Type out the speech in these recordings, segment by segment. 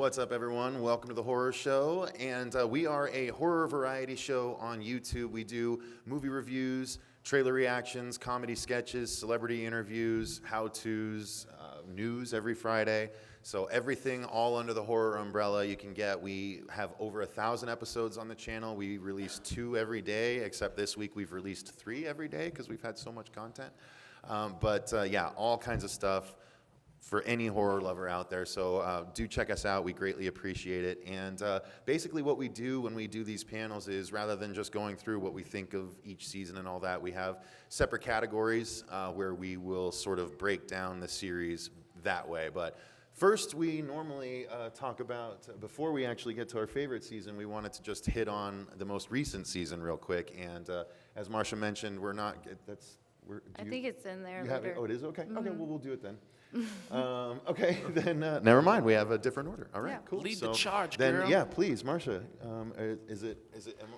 What's up, everyone? Welcome to the Horror Show, and we are a horror variety show on YouTube. We do movie reviews, trailer reactions, comedy sketches, celebrity interviews, how-tos, news every Friday. So everything all under the horror umbrella you can get. We have over 1,000 episodes on the channel. We release 2 every day, except this week we've released 3 every day because we've had so much content. Yeah, all kinds of stuff for any horror lover out there. So do check us out. We greatly appreciate it. And basically what we do when we do these panels is, rather than just going through what we think of each season and all that, we have separate categories where we will sort of break down the series that way. But first, we normally talk about, before we actually get to our favorite season, we wanted to just hit on the most recent season real quick. And as Marcia mentioned, I think it's in there. Oh, it is? Okay. Mm-hmm. Okay, well, we'll do it then. Okay, then never mind. We have a different order. All right, yeah. Cool. Lead the charge, then, girl. Yeah, please, Marcia. Is it?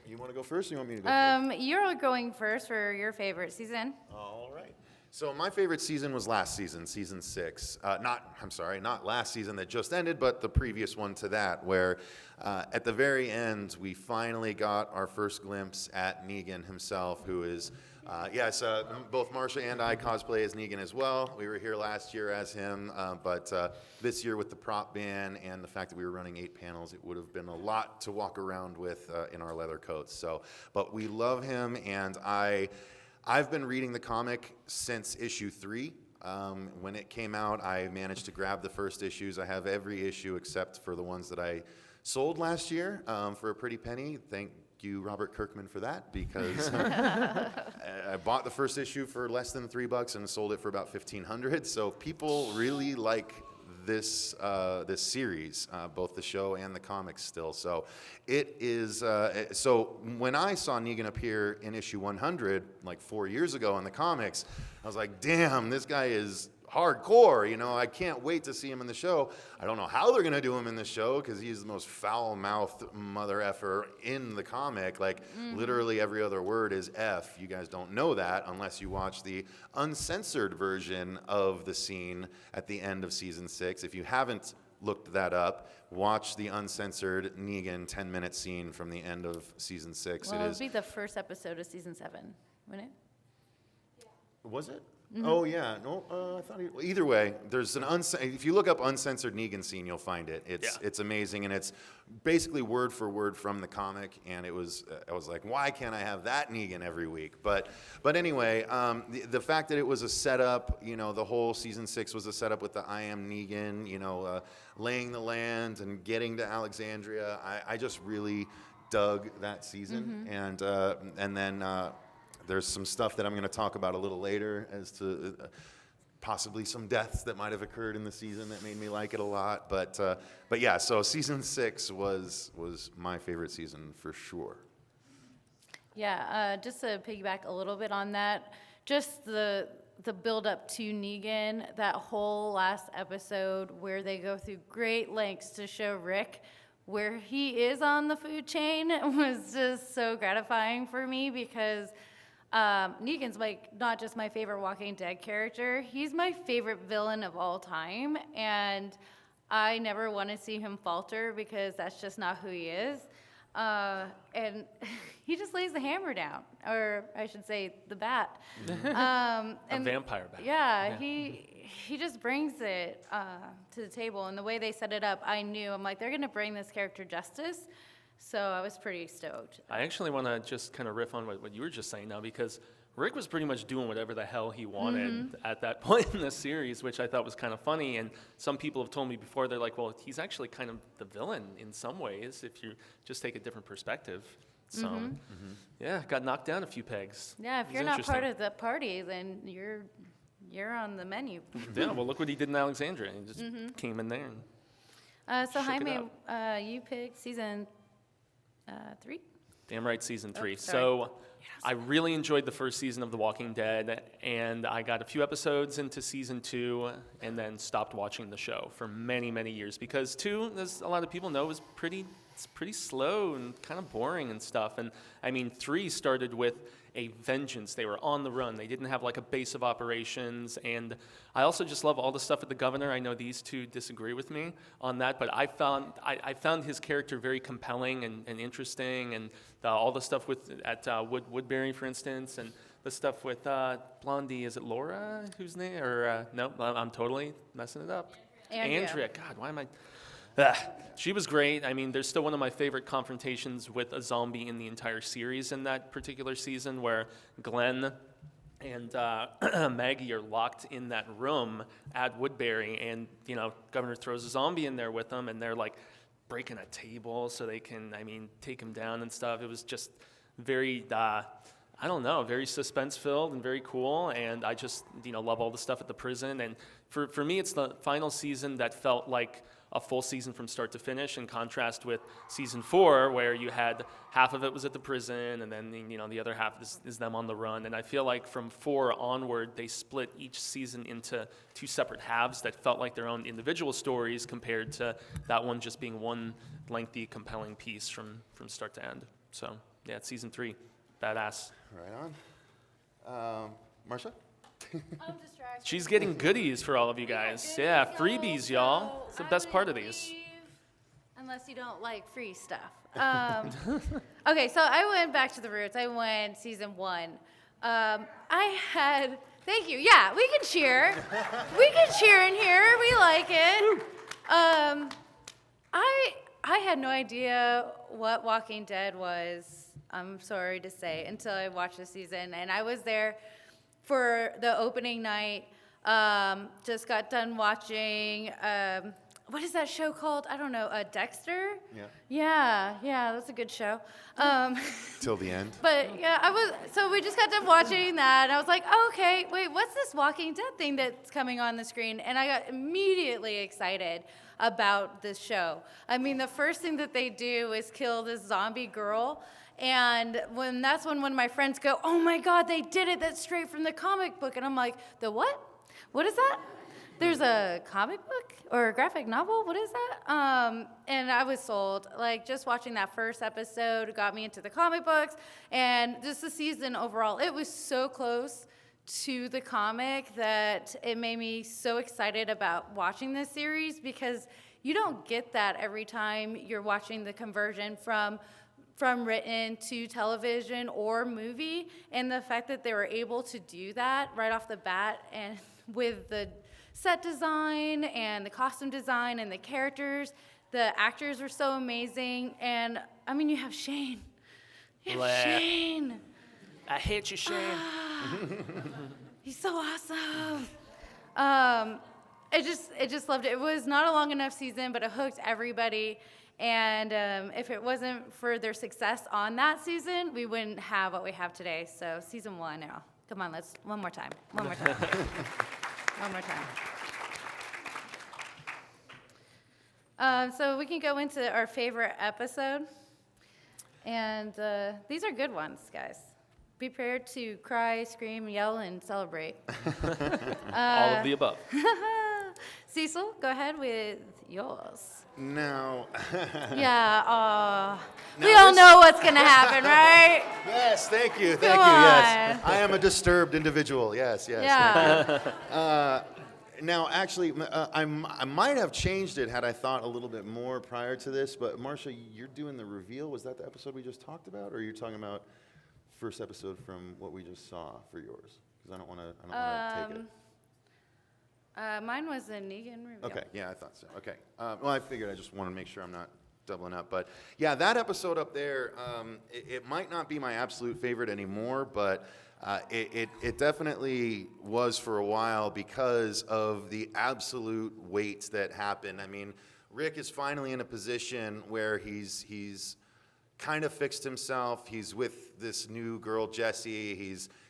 You want to go first, or you want me to go first? You're going first for your favorite season. All right. So my favorite season was last season, season 6. Not last season that just ended, but the previous one to that, where at the very end we finally got our first glimpse at Negan himself, who is. Yes, both Marcia and I cosplay as Negan as well. We were here last year as him, but this year with the prop ban and the fact that we were running 8 panels, it would have been a lot to walk around with in our leather coats. So, but we love him, and I've been reading the comic since issue 3. When it came out, I managed to grab the first issues. I have every issue except for the ones that I sold last year for a pretty penny. Thank you, Robert Kirkman, for that, because I bought the first issue for less than $3 and sold it for about $1,500. So people really like this series, both the show and the comics still. So it is. So when I saw Negan appear in issue 100, like 4 years ago in the comics, I was like, damn, this guy is hardcore, I can't wait to see him in the show. I don't know how they're going to do him in the show because he's the most foul-mouthed mother effer in the comic. Like, literally every other word is F. You guys don't know that unless you watch the uncensored version of the scene at the end of season 6. If you haven't looked that up, watch the uncensored Negan 10-minute scene from the end of season 6. Well, it would be the first episode of season 7, wouldn't it? Yeah. Was it? Mm-hmm. Oh yeah, no. I thought either way. There's if you look up uncensored Negan scene, you'll find it. It's amazing, and it's basically word for word from the comic. And it was I was like, why can't I have that Negan every week? But anyway, the fact that it was a setup, the whole season 6 was a setup with the I Am Negan, laying the land and getting to Alexandria. I just really dug that season, and then. There's some stuff that I'm going to talk about a little later as to possibly some deaths that might have occurred in the season that made me like it a lot. But yeah, so season 6 was my favorite season for sure. Yeah, just to piggyback a little bit on that, just the build up to Negan, that whole last episode where they go through great lengths to show Rick where he is on the food chain was just so gratifying for me because Negan's not just my favorite Walking Dead character, he's my favorite villain of all time, and I never want to see him falter because that's just not who he is. And he just lays the hammer down, or I should say the bat. A vampire bat. Yeah, he just brings it to the table, and the way they set it up, I'm like, they're going to bring this character justice. So I was pretty stoked. I actually want to just kind of riff on what you were just saying now, because Rick was pretty much doing whatever the hell he wanted at that point in the series, which I thought was kind of funny. And some people have told me before, they're like, well, he's actually kind of the villain in some ways if you just take a different perspective. So, yeah, got knocked down a few pegs. Yeah, if you're not part of the party, then you're on the menu. Yeah, well, look what he did in Alexandria. He just came in there. So Jaime, you picked season 3? Damn right, season 3. So I really enjoyed the first season of The Walking Dead, and I got a few episodes into season 2 and then stopped watching the show for many, many years because 2, as a lot of people know, was pretty it's pretty slow and kind of boring and stuff. And I mean, 3 started with a vengeance. They were on the run. They didn't have like a base of operations. And I also just love all the stuff with the governor. I know these two disagree with me on that, but I found his character very compelling and interesting, and all the stuff Woodbury, for instance, and the stuff with Blondie. Is it Laura? Whose name? Or no, I'm totally messing it up. Andrea. God, why am I? She was great. I mean, there's still one of my favorite confrontations with a zombie in the entire series in that particular season, where Glenn and Maggie are locked in that room at Woodbury, and Governor throws a zombie in there with them, and they're like breaking a table so they can, take him down and stuff. It was just very, very suspense-filled and very cool, and I just, love all the stuff at the prison. And for me, it's the final season that felt like a full season from start to finish, in contrast with season 4, where you had half of it was at the prison, and then the other half is them on the run. And I feel like from 4 onward, they split each season into 2 separate halves that felt like their own individual stories, compared to that one just being one lengthy, compelling piece from start to end. So yeah, it's season 3, badass. Right on. Marcia? I'm distracted. She's getting goodies for all of you guys. Yeah, freebies, y'all. It's the best part of these. Unless you don't like free stuff. Okay, so I went back to the roots. I went season 1. Thank you. Yeah, we can cheer. We can cheer in here. We like it. I had no idea what Walking Dead was, I'm sorry to say, until I watched the season. And I was there for the opening night. Just got done watching, what is that show called? I don't know, Dexter? Yeah, that's a good show. Till the end. But yeah, so we just got done watching that, and I was like, oh, okay, wait, what's this Walking Dead thing that's coming on the screen? And I got immediately excited about this show. The first thing that they do is kill this zombie girl. And that's when one of my friends go, oh my God, they did it. That's straight from the comic book. And I'm like, the what? What is that? There's a comic book or a graphic novel? What is that? And I was sold. Like, just watching that first episode got me into the comic books. And just the season overall, it was so close to the comic that it made me so excited about watching this series, because you don't get that every time you're watching the conversion from written to television or movie. And the fact that they were able to do that right off the bat, and with the set design and the costume design and the characters, the actors were so amazing. And you have Shane. Shane. I hate you, Shane. He's so awesome. I just loved it. It was not a long enough season, but it hooked everybody. And if it wasn't for their success on that season, we wouldn't have what we have today. So season 1 now. Come on, let's one more time. One more time. One more time. So we can go into our favorite episode. And these are good ones, guys. Be prepared to cry, scream, yell, and celebrate. All of the above. Cecil, go ahead with yours. Now. Yeah, we all know what's going to happen, right? Yes, thank you, Come yes. on. I am a disturbed individual, yes. Yeah. Now, actually, I might have changed it had I thought a little bit more prior to this, but Marcia, you're doing the reveal. Was that the episode we just talked about, or are you talking about first episode from what we just saw for yours? Because I don't want to take it. Mine was a Negan reveal. Okay, yeah, I thought so. Okay. Well, I figured I just want to make sure I'm not doubling up. But yeah, that episode up there, it might not be my absolute favorite anymore, but it definitely was for a while because of the absolute weight that happened. Rick is finally in a position where he's kind of fixed himself. He's with this new girl, Jessie.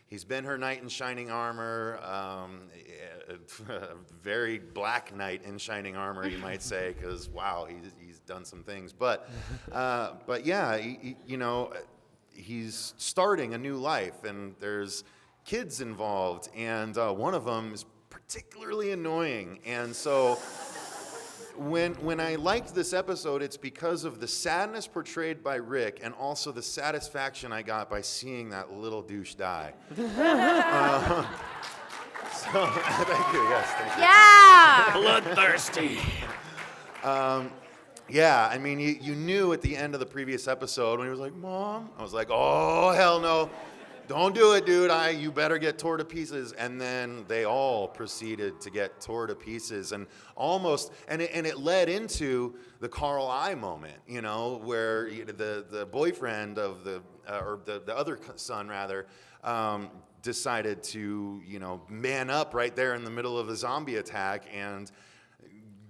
He's been her knight in shining armor, a very black knight in shining armor, you might say, because wow, he's done some things. But yeah, he's starting a new life, and there's kids involved, and one of them is particularly annoying, and so when I liked this episode, it's because of the sadness portrayed by Rick and also the satisfaction I got by seeing that little douche die. Thank you. Yes, thank you. Yeah. Bloodthirsty. Yeah, I mean, you knew at the end of the previous episode when he was like, "Mom," I was like, "Oh, hell no. Don't do it, dude. You better get tore to pieces." And then they all proceeded to get tore to pieces, and it led into the Carl I moment, where the boyfriend of the other son rather, decided to, man up right there in the middle of the zombie attack and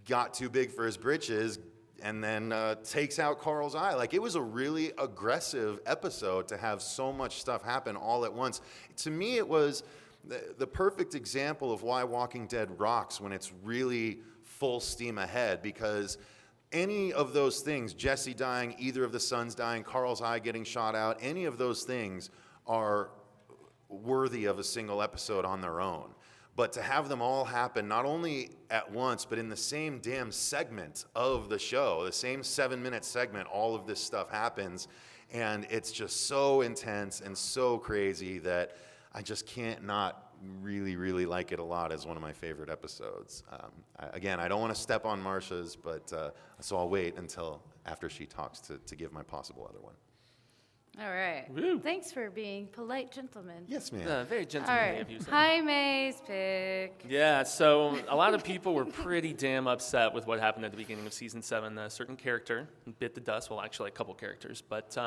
got too big for his britches. And then takes out Carl's eye. Like, it was a really aggressive episode to have so much stuff happen all at once. To me, it was the perfect example of why Walking Dead rocks when it's really full steam ahead, because any of those things, Jesse dying, either of the sons dying, Carl's eye getting shot out, any of those things are worthy of a single episode on their own. But to have them all happen, not only at once, but in the same damn segment of the show, the same 7-minute segment, all of this stuff happens. And it's just so intense and so crazy that I just can't not really, really like it a lot as one of my favorite episodes. Again, I don't want to step on Marcia's, but so I'll wait until after she talks to give my possible other one. All right. Woo. Thanks for being polite gentlemen. Yes, ma'am. Very All gentlemanly right. of you, sir. Jaime's pick. Yeah, so a lot of people were pretty damn upset with what happened at the beginning of season 7. A certain character bit the dust. Well, actually, a couple characters. But,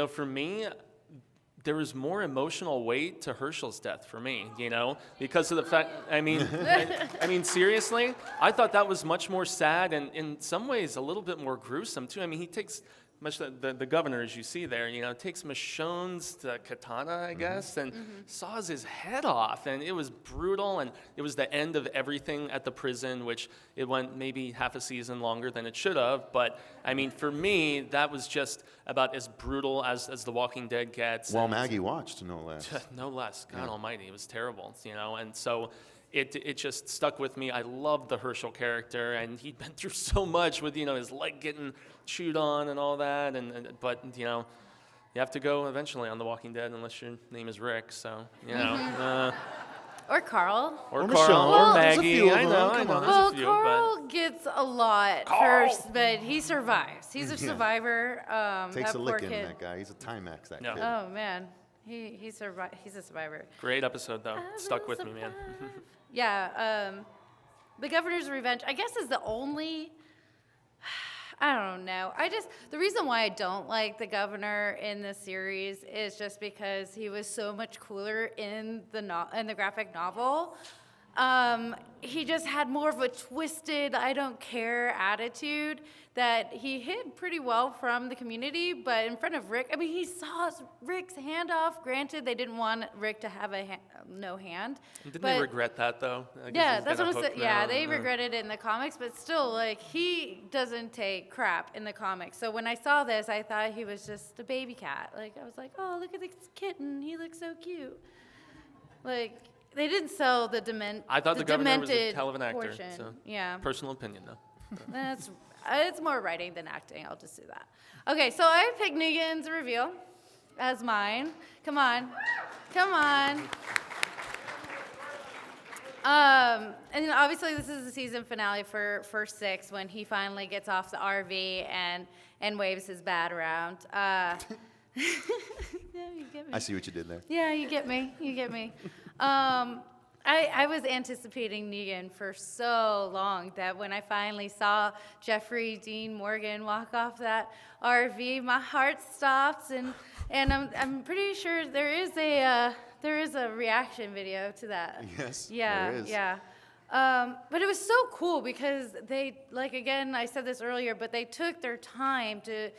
for me, there was more emotional weight to Herschel's death for me, because of the fact, I mean, seriously, I thought that was much more sad and in some ways a little bit more gruesome, too. I mean, he takes the governor, as you see there, takes Michonne's katana, I guess, and saws his head off. And it was brutal, and it was the end of everything at the prison, which it went maybe half a season longer than it should have. But, I mean, for me, that was just about as brutal as The Walking Dead gets. Well, Maggie watched, no less. No less. God almighty, it was terrible, and so it just stuck with me. I loved the Herschel character, and he'd been through so much with, his leg getting chewed on and all that, but, you have to go eventually on The Walking Dead unless your name is Rick, so, Or Carl. or Michonne. Carl, Well, or there's a Maggie. few of I them. know, Come on. there's Well, a few, Carl gets a lot first, but he survives. He's a Yeah. survivor. Takes that a poor licking, kid. that guy. He's a Timex, that Yeah. kid. Oh man, he survived. He's a survivor. but great episode, though. I Stuck will with me, man. survive. Yeah. The Governor's Revenge, I guess, is the only. I don't know. The reason why I don't like the Governor in this series is just because he was so much cooler in the graphic novel. He just had more of a twisted, I don't care attitude that he hid pretty well from the community, but in front of Rick, I mean, he saw Rick's hand off. Granted, they didn't want Rick to have no hand. Didn't but they regret that, though? yeah, that's what I'm saying. Yeah, they regretted it in the comics, but still, like, he doesn't take crap in the comics. So when I saw this, I thought he was just a baby cat. Like, I was like, oh, look at this kitten. He looks so cute. Like, they didn't sell the I thought the Governor was a demented hell of an actor. portion. So. Yeah. Personal opinion, though. It's more writing than acting. I'll just do that. Okay, so I picked Negan's reveal as mine. Come on. And obviously this is the season finale for 6 when he finally gets off the RV and waves his bat around. Yeah, you get me. I see what you did there. Yeah, you get me. I was anticipating Negan for so long that when I finally saw Jeffrey Dean Morgan walk off that RV, my heart stopped, and I'm pretty sure there is a reaction video to that. Yes, Yeah, there is. yeah. But it was so cool because they, like, again, I said this earlier, but they took their time to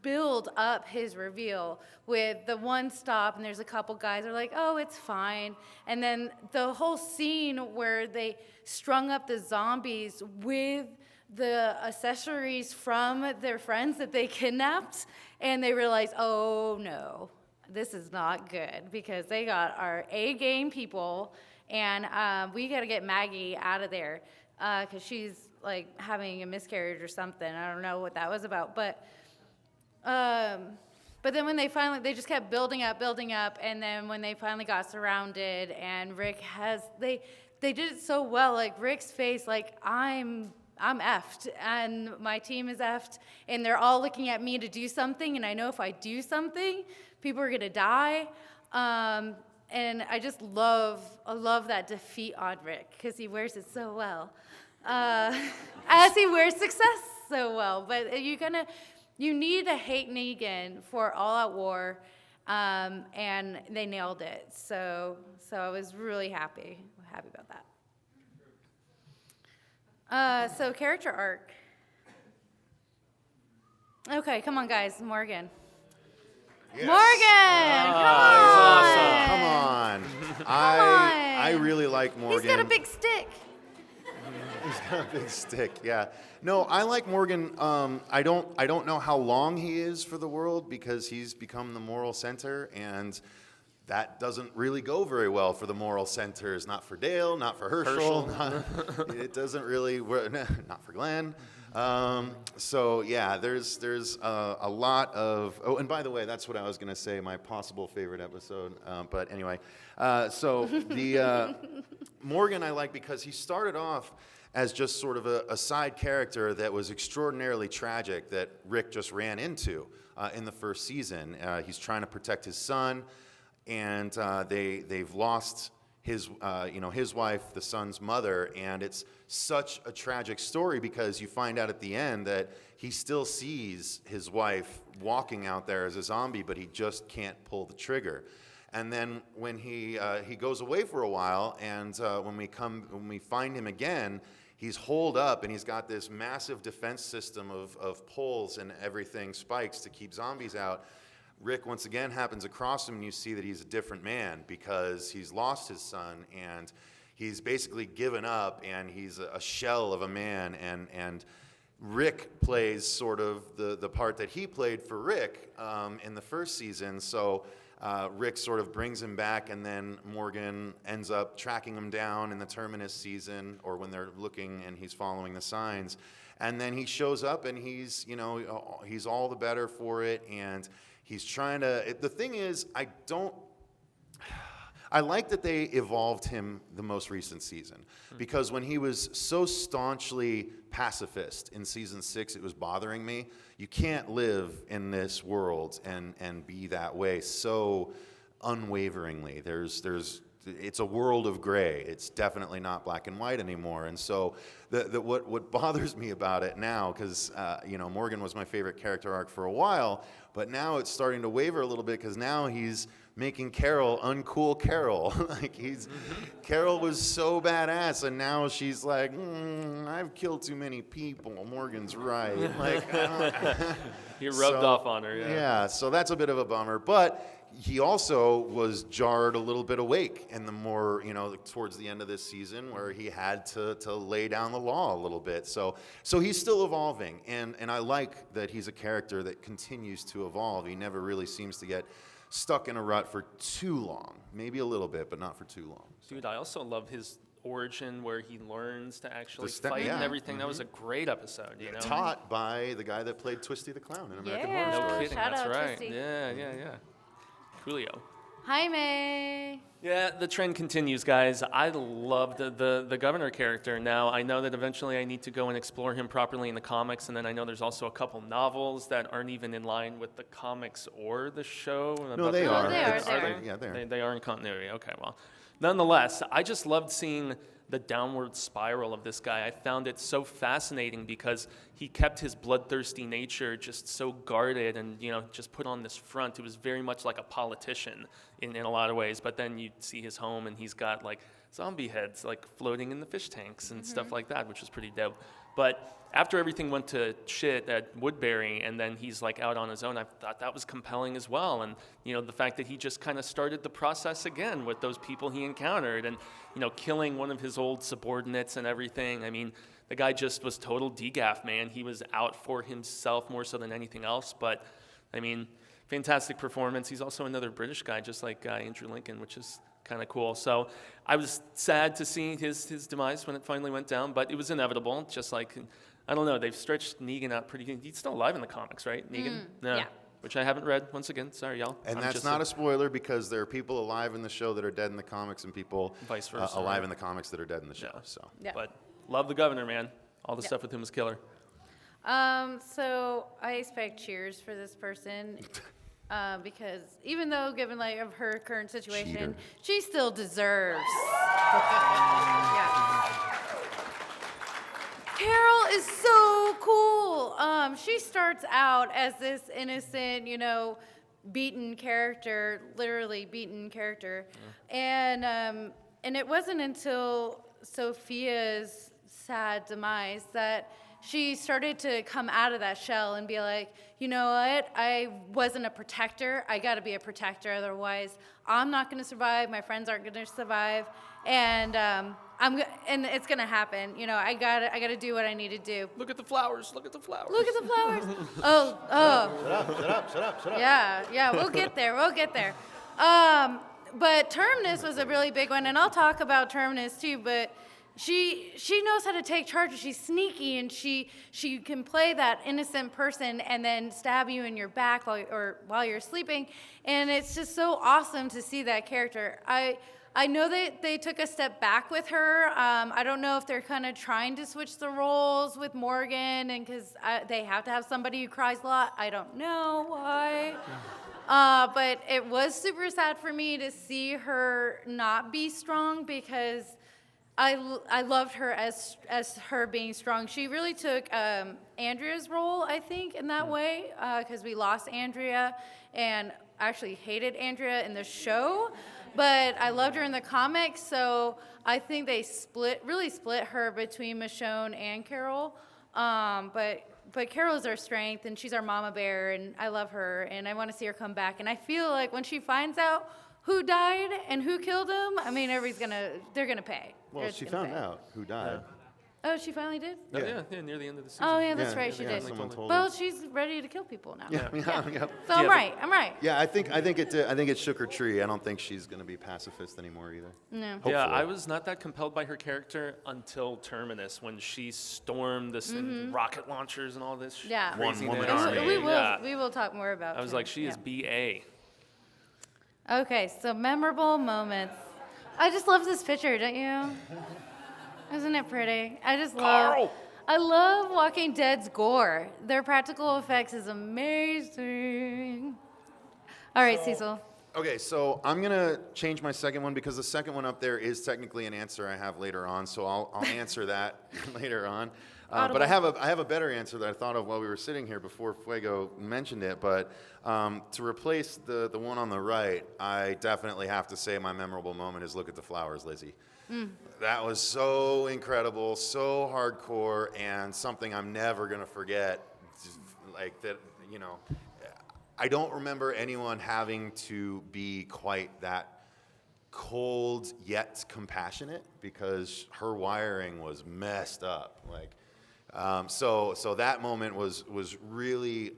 build up his reveal with the one stop, and there's a couple guys are like, oh, it's fine. And then the whole scene where they strung up the zombies with the accessories from their friends that they kidnapped, and they realized, oh no, this is not good because they got our A-game people, and we got to get Maggie out of there because she's like having a miscarriage or something. I don't know what that was about, but then when they just kept building up, and then when they finally got surrounded, and Rick they did it so well. Like Rick's face, like I'm effed, and my team is effed, and they're all looking at me to do something, and I know if I do something, people are gonna die. And I love that defeat on Rick, because he wears it so well, as he wears success so well. But you need to hate Negan for All Out War, and they nailed it. So I was really happy about that. So character arc. Okay, come on, guys, Morgan. Yes. Morgan, come on. Come on. I really like Morgan. He's got a big stick. He's got a big stick, yeah. No, I like Morgan. I don't know how long he is for the world, because he's become the moral center, and that doesn't really go very well for the moral centers. Not for Dale, not for Herschel. It doesn't really work. Not for Glenn. So yeah, there's a lot of. Oh, and by the way, that's what I was going to say. My possible favorite episode. But anyway, so the Morgan I like because he started off as just sort of a side character that was extraordinarily tragic that Rick just ran into in the first season. He's trying to protect his son, and they've lost his wife, the son's mother, and it's such a tragic story because you find out at the end that he still sees his wife walking out there as a zombie, but he just can't pull the trigger. And then when he goes away for a while, and when we find him again, he's holed up and he's got this massive defense system of poles and everything, spikes to keep zombies out. Rick once again happens across him, and you see that he's a different man because he's lost his son and he's basically given up, and he's a shell of a man. And Rick plays sort of the part that he played for Rick in the first season. So Rick sort of brings him back, and then Morgan ends up tracking him down in the Terminus season, or when they're looking and he's following the signs. And then he shows up, and he's all the better for it, and he's trying to. The thing is, I like that they evolved him the most recent season, because when he was so staunchly pacifist in season 6, it was bothering me. You can't live in this world and be that way so unwaveringly. It's a world of gray. It's definitely not black and white anymore. And so what bothers me about it now, because Morgan was my favorite character arc for a while, but now it's starting to waver a little bit because now he's making Carol uncool Carol. Carol was so badass, and now she's like, I've killed too many people. Morgan's right. He rubbed off on her. Yeah, so that's a bit of a bummer, but he also was jarred a little bit awake in the more, towards the end of this season, where he had to lay down the law a little bit. So he's still evolving, and I like that he's a character that continues to evolve. He never really seems to get stuck in a rut for too long. Maybe a little bit, but not for too long. Dude, I also love his origin where he learns to actually fight and everything. Mm-hmm. That was a great episode, Taught by the guy that played Twisty the Clown in American Horror No Story. kidding, Shout that's out right. Twisty. Yeah. Coolio. Jaime. Yeah, the trend continues, guys. I love the governor character. Now, I know that eventually I need to go and explore him properly in the comics, and then I know there's also a couple novels that aren't even in line with the comics or the show. No, they are. They are. Yeah, they are. They are in continuity. Okay, well. Nonetheless, I just loved seeing the downward spiral of this guy. I found it so fascinating because he kept his bloodthirsty nature just so guarded and, just put on this front. It was very much like a politician in a lot of ways. But then you see his home and he's got like zombie heads like floating in the fish tanks and stuff like that, which was pretty dope. But after everything went to shit at Woodbury and then he's like out on his own, I thought that was compelling as well. And, the fact that he just kind of started the process again with those people he encountered and, killing one of his old subordinates and everything. I mean, the guy just was total degaff, man. He was out for himself more so than anything else. But, I mean, fantastic performance. He's also another British guy, just like Andrew Lincoln, which is kind of cool. So I was sad to see his demise when it finally went down, but it was inevitable. Just like, I don't know, they've stretched Negan out pretty good. He's still alive in the comics, right, Negan? yeah. Which I haven't read, once again. Sorry, y'all. And I'm that's just not a spoiler because there are people alive in the show that are dead in the comics and people Vice versa, alive right? in the comics that are dead in the show. Yeah. So Yeah. But love the Governor, man. All the Yeah. stuff with him was killer. So I expect cheers for this person. Because even though, given like of her current situation, Cheater. she still deserves. Yeah. Carol is so cool. She starts out as this innocent, beaten character, literally beaten character, and it wasn't until Sophia's sad demise that she started to come out of that shell and be like, you know what? I wasn't a protector. I got to be a protector. Otherwise, I'm not going to survive. My friends aren't going to survive. And and it's going to happen. I got to do what I need to do. Look at the flowers. Look at the flowers. Look at the flowers. Oh. shut up. Yeah, we'll get there. But Terminus was a really big one, and I'll talk about Terminus too, but she knows how to take charge. She's sneaky, and she can play that innocent person and then stab you in your back while you're sleeping, and it's just so awesome to see that character. I know they took a step back with her. I don't know if they're kind of trying to switch the roles with Morgan, and because they have to have somebody who cries a lot. I don't know why. But it was super sad for me to see her not be strong because I loved her as her being strong. She really took Andrea's role, I think, in that way, because we lost Andrea and actually hated Andrea in the show, but I loved her in the comics. So I think they really split her between Michonne and Carol. But Carol's our strength, and she's our mama bear, and I love her, and I want to see her come back. And I feel like when she finds out who died and who killed him, I mean, they're gonna pay. Well, They're she just gonna found pay. out who died. Oh, she finally did? Yeah, near the end of the season. Oh, yeah, that's Yeah, right, she yeah, did. someone told Well, her. she's ready to kill people now. Yeah. So I'm Yeah, but- right. Yeah, I think it shook her tree. I don't think she's going to be pacifist anymore either. No. Hopefully. Yeah, I was not that compelled by her character until Terminus, when she stormed this rocket launchers and all this Yeah. craziness. One-woman And army. we will talk more about I was her. like, she is BA. Okay, so memorable moments. I just love this picture, don't you? Isn't it pretty? Carl! I love Walking Dead's gore. Their practical effects is amazing. All right, Cecil. Okay, so I'm gonna change my second one because the second one up there is technically an answer I have later on, so I'll answer that later on. But I have a better answer that I thought of while we were sitting here before Fuego mentioned it. But to replace the one on the right, I definitely have to say my memorable moment is "Look at the flowers, Lizzie." That was so incredible, so hardcore, and something I'm never gonna forget. Just like that, I don't remember anyone having to be quite that cold yet compassionate because her wiring was messed up. So that moment was really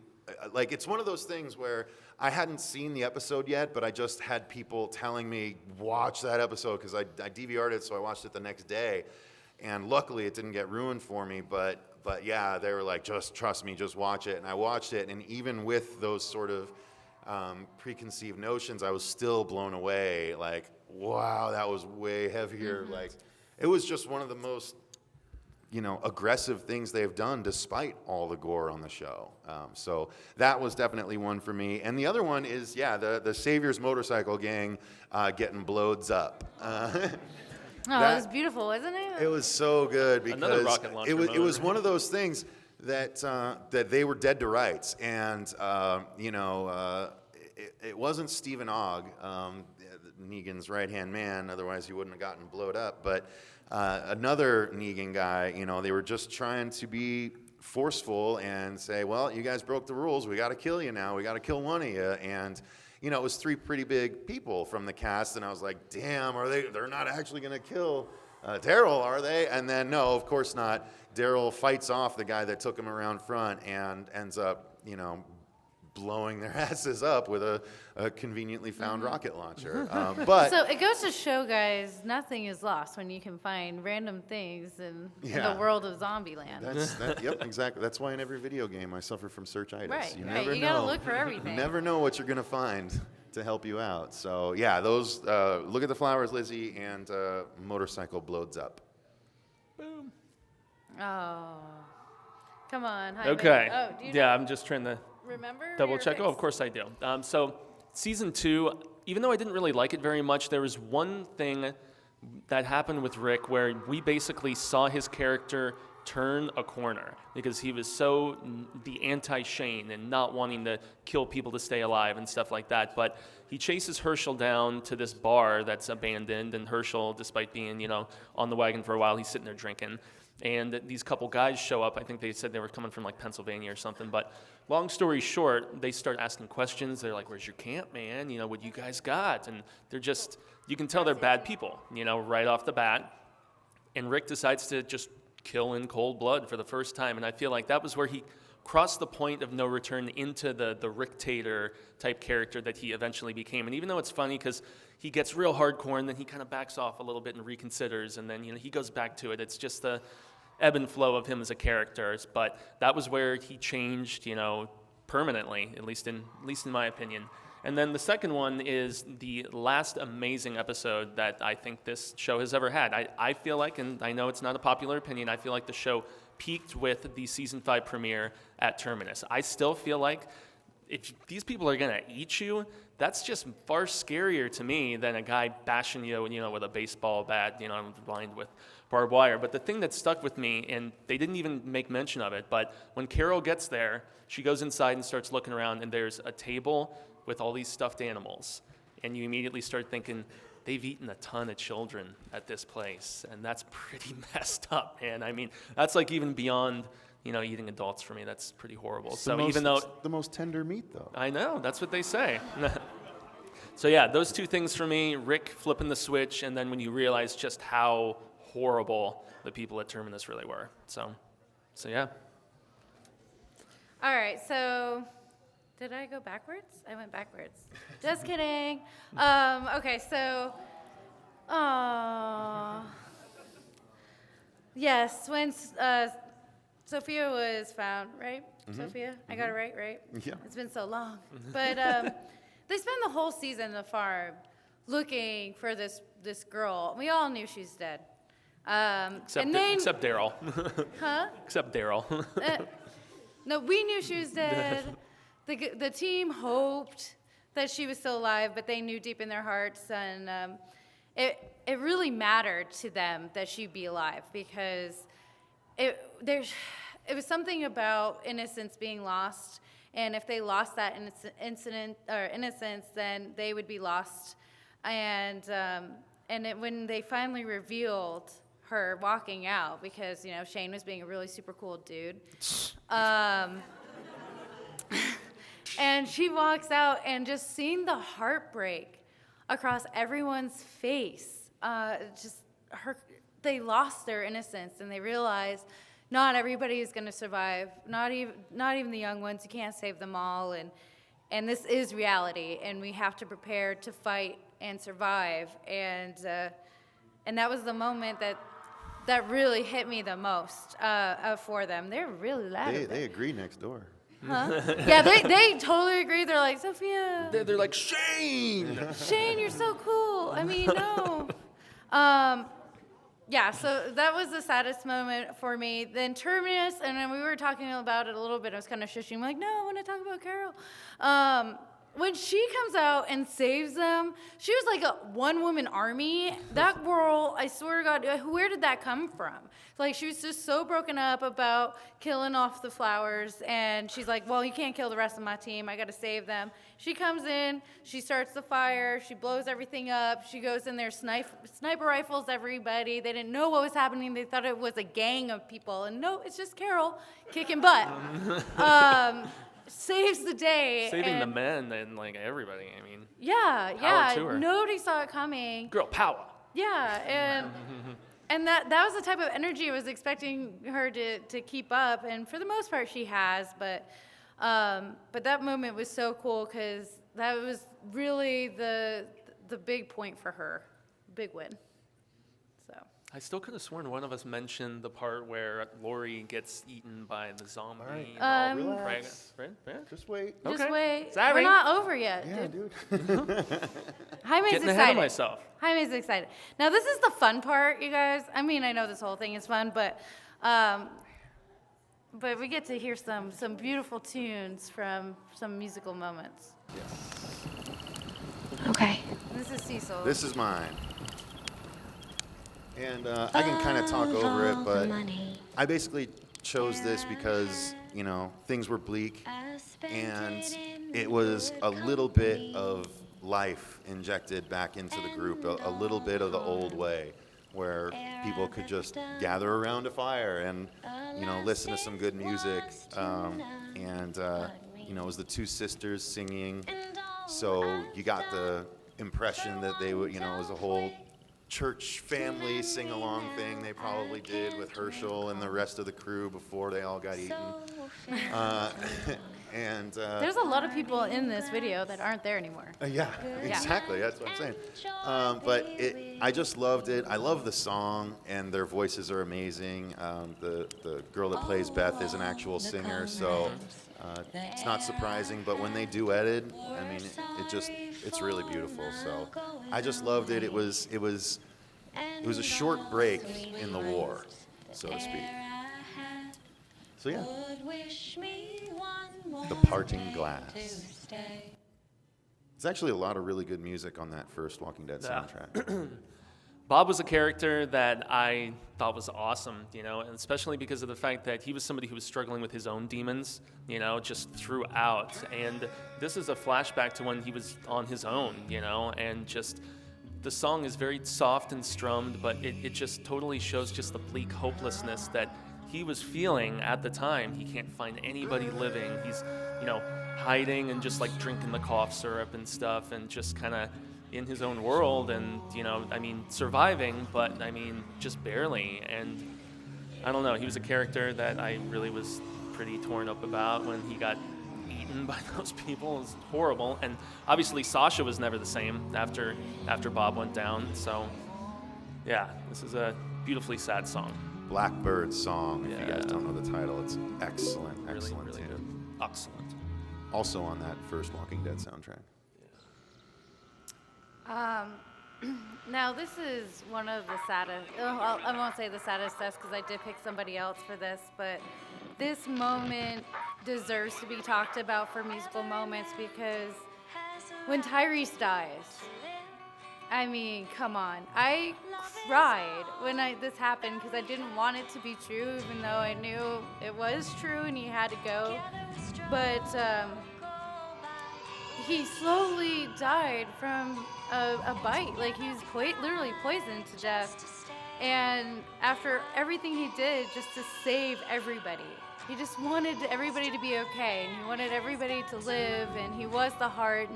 like, it's one of those things where I hadn't seen the episode yet, but I just had people telling me watch that episode because I DVR'd it, so I watched it the next day, and luckily it didn't get ruined for me. But yeah, they were like, just trust me, just watch it, and I watched it, and even with those sort of preconceived notions, I was still blown away. Like, wow, that was way heavier. Like, it was just one of the most aggressive things they've done despite all the gore on the show. So that was definitely one for me. And the other one is, the Savior's motorcycle gang getting blowed up. Oh, it was beautiful, wasn't it? It was so good Another because rocket launcher it was moment. one of those things that they were dead to rights. And, it wasn't Stephen Ogg, Negan's right-hand man, otherwise he wouldn't have gotten blowed up. But another Negan guy, they were just trying to be forceful and say, well, you guys broke the rules. We got to kill you now. We got to kill one of you. And, it was three pretty big people from the cast. And I was like, damn, they're not actually going to kill Daryl, are they? And then, no, of course not. Daryl fights off the guy that took him around front and ends up, blowing their asses up with a conveniently found rocket launcher. But So it goes to show, guys, nothing is lost when you can find random things in Yeah. the world of Zombieland. yep, exactly. That's why in every video game I suffer from searchitis. Right, You right. never You know. gotta look for You everything. never know what you're gonna find to help you out. So yeah, those look at the flowers, Lizzie, and motorcycle blows up. Boom. Oh, come on. Jaime. Okay. Oh, do you Yeah, I'm just trying to remember? double your check. Oh, of picks? course I do. So season 2, even though I didn't really like it very much, there was one thing that happened with Rick where we basically saw his character turn a corner because he was so the anti-Shane and not wanting to kill people to stay alive and stuff like that. But he chases Herschel down to this bar that's abandoned, and Herschel, despite being, on the wagon for a while, he's sitting there drinking. And these couple guys show up. I think they said they were coming from like Pennsylvania or something. But long story short, they start asking questions. They're like, "Where's your camp, man? What you guys got?" And they're just, you can tell they're bad people, right off the bat. And Rick decides to just kill in cold blood for the first time. And I feel like that was where he crossed the point of no return into the Rick-tator type character that he eventually became. And even though it's funny because he gets real hardcore and then he kind of backs off a little bit and reconsiders, and then he goes back to it. It's just the ebb and flow of him as a character. But that was where he changed, permanently, at least in my opinion. And then the second one is the last amazing episode that I think this show has ever had. I feel like, and I know it's not a popular opinion, I feel like the show peaked with the season 5 premiere at Terminus. I still feel like if these people are gonna eat you, that's just far scarier to me than a guy bashing you, with a baseball bat, lined with barbed wire. But the thing that stuck with me, and they didn't even make mention of it, but when Carol gets there, she goes inside and starts looking around, and there's a table with all these stuffed animals. And you immediately start thinking, they've eaten a ton of children at this place. And that's pretty messed up, man. I mean, that's like even beyond, eating adults for me. That's pretty horrible. It's So even though... it's the most tender meat, though. I know, that's what they say. So yeah, those two things for me, Rick flipping the switch, and then when you realize just how horrible the people at Terminus really were. So yeah. All right, so did I go backwards? I went backwards. Just kidding. Okay, so, yes, when Sophia was found, right? Sophia, I got it right? Yeah. It's been so long. But they spend the whole season on the farm looking for this girl. We all knew she's dead. Except Daryl. Huh? Except Daryl. No, we knew she was dead. The team hoped that she was still alive, but they knew deep in their hearts, and it really mattered to them that she'd be alive because it was something about innocence being lost, and if they lost that innocence, then they would be lost. And when they finally revealed her walking out, because Shane was being a really super cool dude. And she walks out, and just seeing the heartbreak across everyone's face, they lost their innocence, and they realized not everybody is going to survive, not even the young ones. You can't save them all, and this is reality, and we have to prepare to fight and survive. And that was the moment that really hit me the most for them. They're really loud. They agree next door. Huh? Yeah, they totally agree. They're like, Sophia. They're like, Shane! Shane, you're so cool. I mean, no. Yeah, so that was the saddest moment for me. Then Terminus, and then we were talking about it a little bit. I was kind of shushing. I'm like, no, I want to talk about Carol. When she comes out and saves them, she was like a one-woman army. That girl, I swear to God, where did that come from? Like, she was just so broken up about killing off the flowers, and she's like, well, you can't kill the rest of my team. I got to save them. She comes in, she starts the fire, she blows everything up. She goes in there, sniper rifles everybody. They didn't know what was happening. They thought it was a gang of people, and no, it's just Carol kicking butt. Saves the day. Saving the men and like everybody. I mean, yeah, power to her. nobody saw it coming. Girl power. Yeah, and that was the type of energy I was expecting her to keep up, and for the most part she has. But But that moment was so cool because that was really the big point for her, big win. So I still could have sworn one of us mentioned the part where Lori gets eaten by the zombie. Relax. Right? Just wait. just Okay. wait, Sorry. we're not over yet. Yeah, dude. dude. Jaime's Getting excited. ahead of myself. Jaime's excited. Now this is the fun part, you guys. I mean, I know this whole thing is fun, but we get to hear some beautiful tunes from some musical moments. Okay. This is Cecil. This is mine. And I can kind of talk over it, but I basically chose this because, you know, things were bleak, and it was a little bit of life injected back into the group, a little bit of the old way, where people could just gather around a fire and, you know, listen to some good music. You know, it was the two sisters singing, so you got the impression that they would, you know, it was a whole church family sing-along thing they probably did with Herschel and the rest of the crew before they all got eaten. There's a lot of people in this video that aren't there anymore. Yeah, exactly. That's what I'm saying. But I just loved it. I love the song, and their voices are amazing. The girl that plays Beth is an actual singer, so it's not surprising. But when they duetted, I mean, it's really beautiful. So I just loved it. It was a short break in the war, so to speak. So yeah. The Parting Glass. There's actually a lot of really good music on that first Walking Dead soundtrack. Bob was a character that I thought was awesome, you know, and especially because of the fact that he was somebody who was struggling with his own demons, you know, just throughout. And this is a flashback to when he was on his own, you know, and just the song is very soft and strummed, but it just totally shows just the bleak hopelessness that he was feeling at the time. He can't find anybody living. He's, you know, hiding and just like drinking the cough syrup and stuff and just kind of in his own world and, you know, I mean, surviving, but I mean, just barely. And I don't know, he was a character that I really was pretty torn up about when he got eaten by those people. It was horrible. And obviously Sasha was never the same after Bob went down. So yeah, this is a beautifully sad song. Blackbird Song, if you guys don't know the title. It's excellent, excellent. Really good. Excellent. Also on that first Walking Dead soundtrack. Now this is one of the saddest, I won't say the saddest deaths because I did pick somebody else for this, but this moment deserves to be talked about for musical moments because when Tyrese dies, I mean, come on. I cried when this happened because I didn't want it to be true, even though I knew it was true and he had to go. But he slowly died from a bite. Like, he was literally poisoned to death. And after everything he did just to save everybody, he just wanted everybody to be okay. And he wanted everybody to live. And he was the heart.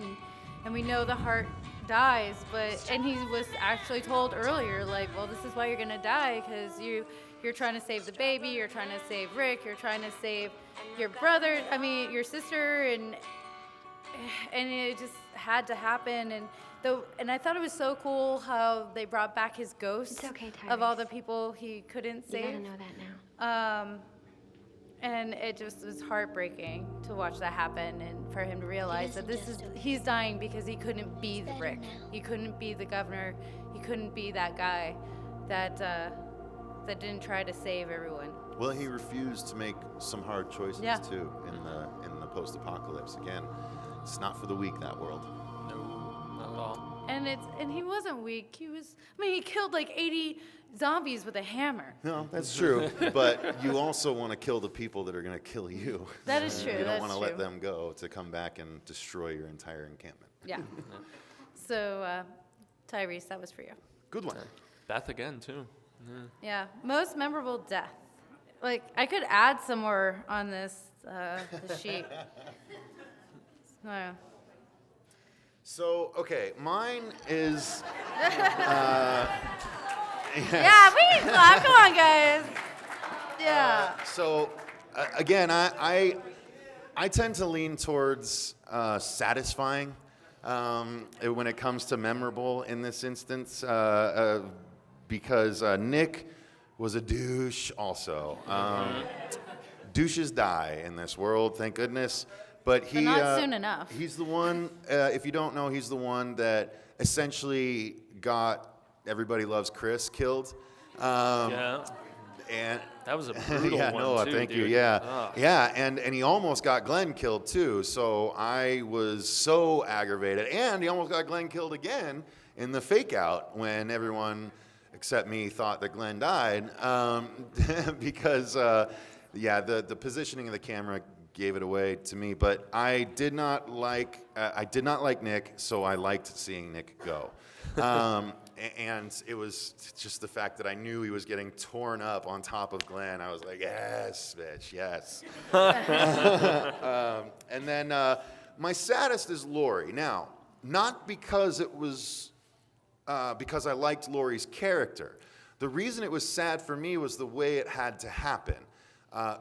And we know the heart dies, and he was actually told earlier, like, well, this is why you're gonna die, because you're trying to save the baby, you're trying to save Rick, you're trying to save your your sister, and it just had to happen. And I thought it was so cool how they brought back his ghost of all the people he couldn't save. You gotta know that now. And it just was heartbreaking to watch that happen and for him to realize that he's dying because he couldn't be the Rick. He couldn't be the governor. He couldn't be that guy that didn't try to save everyone. Well, he refused to make some hard choices too in the post-apocalypse. Again, it's not for the weak, that world. No, not at all. And he wasn't weak. He killed like 80 zombies with a hammer. No, that's true. But you also want to kill the people that are going to kill you. That is true. You don't want to let them go to come back and destroy your entire encampment. Yeah. So, Tyrese, that was for you. Good one. Beth again, too. Yeah. Most memorable death. Like, I could add some more on this sheet. So, okay, mine is... Yeah, we can clap. Come on, guys. Yeah. So, again, I I tend to lean towards satisfying when it comes to memorable in this instance, because Nick was a douche also. Douches die in this world, thank goodness. But not soon enough. He's the one, if you don't know, he's the one that essentially got Everybody Loves Chris killed. Yeah. And That was a brutal yeah, one, Noah, too, thank you. dude. Yeah, Ugh. yeah, and he almost got Glenn killed too. So I was so aggravated, and he almost got Glenn killed again in the fake out when everyone except me thought that Glenn died, because the positioning of the camera gave it away to me. But I did not like Nick, so I liked seeing Nick go. And it was just the fact that I knew he was getting torn up on top of Glenn. I was like, yes, bitch, yes. And then my saddest is Lori. Now, not because it was because I liked Lori's character. The reason it was sad for me was the way it had to happen.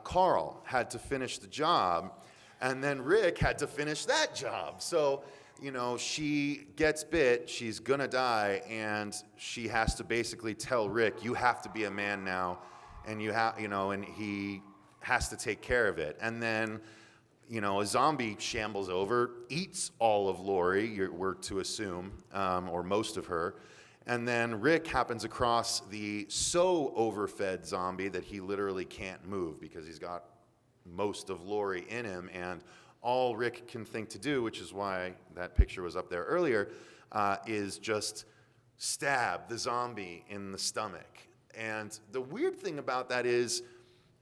Carl had to finish the job, and then Rick had to finish that job. So, you know, she gets bit, she's gonna die, and she has to basically tell Rick, you have to be a man now, and and he has to take care of it. And then, you know, a zombie shambles over, eats all of Lori, we're to assume, or most of her. And then Rick happens across the so overfed zombie that he literally can't move because he's got most of Lori in him. And all Rick can think to do, which is why that picture was up there earlier, is just stab the zombie in the stomach. And the weird thing about that is,